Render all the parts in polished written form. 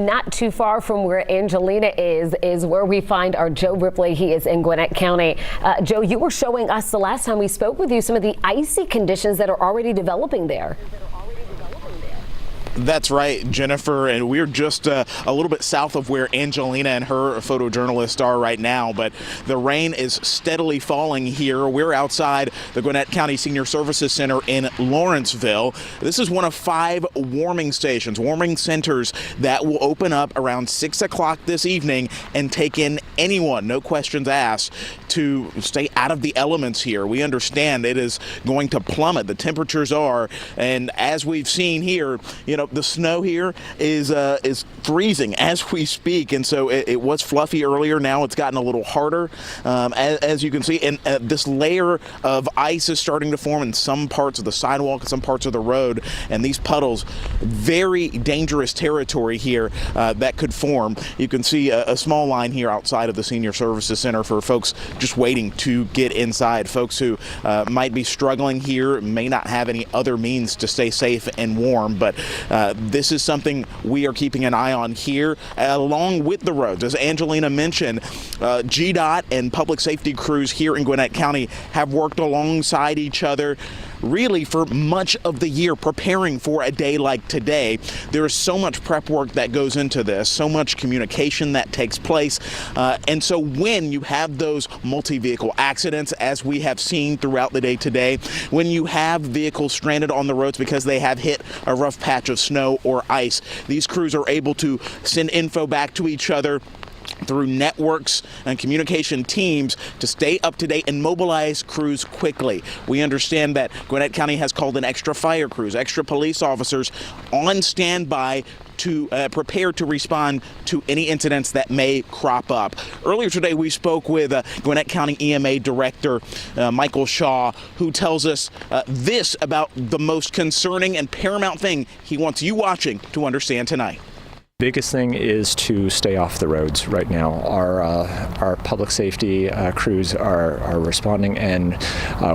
Not too far from where Angelina is where we find our Joe Ripley. He is in Gwinnett County. Joe, you were showing us the last time we spoke with you some of the icy conditions that are already developing there. That's right, Jennifer, and we're just a little bit south of where Angelina and her photojournalist are right now, but the rain is steadily falling here. We're outside the Gwinnett County Senior Services Center in Lawrenceville. This is one of 5 warming stations, warming centers that will open up around 6 o'clock this evening and take in anyone, no questions asked, to stay out of the elements here. We understand it is going to plummet. The temperatures are, and as we've seen here, the snow here is freezing as we speak, and so it was fluffy earlier. Now it's gotten a little harder, as you can see, and this layer of ice is starting to form in some parts of the sidewalk, some parts of the road, and these puddles, very dangerous territory here that could form. You can see a small line here outside of the Senior Services Center for folks just waiting to get inside. Folks who might be struggling here, may not have any other means to stay safe and warm, but this is something we are keeping an eye on here, along with the roads. As Angelina mentioned, GDOT and public safety crews here in Gwinnett County have worked alongside each other really for much of the year, preparing for a day like today. There is so much prep work that goes into this, so much communication that takes place. And so when you have those multi-vehicle accidents, as we have seen throughout the day today, when you have vehicles stranded on the roads because they have hit a rough patch of snow or ice, these crews are able to send info back to each other through networks and communication teams to stay up to date and mobilize crews quickly. We understand that Gwinnett County has called in extra fire crews, extra police officers on standby to prepare to respond to any incidents that may crop up. Earlier today, we spoke with Gwinnett County EMA Director Michael Shaw, who tells us this about the most concerning and paramount thing he wants you watching to understand tonight. Biggest thing is to stay off the roads right now. Our public safety crews are responding and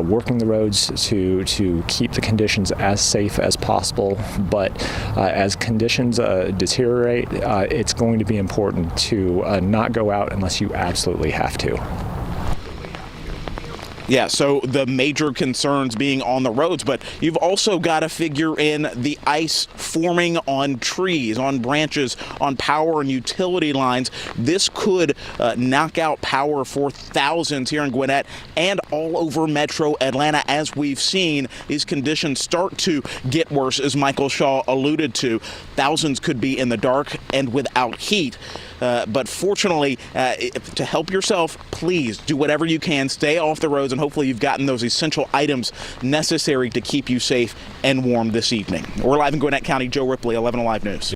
working the roads to keep the conditions as safe as possible. But as conditions deteriorate, it's going to be important to not go out unless you absolutely have to. Yeah, so the major concerns being on the roads, but you've also got to figure in the ice forming on trees, on branches, on power and utility lines. This could knock out power for thousands here in Gwinnett and all over Metro Atlanta. As we've seen, these conditions start to get worse, as Michael Shaw alluded to. Thousands could be in the dark and without heat. But fortunately, to help yourself, please do whatever you can. Stay off the roads, and hopefully you've gotten those essential items necessary to keep you safe and warm this evening. We're live in Gwinnett County. Joe Ripley, 11 Alive News.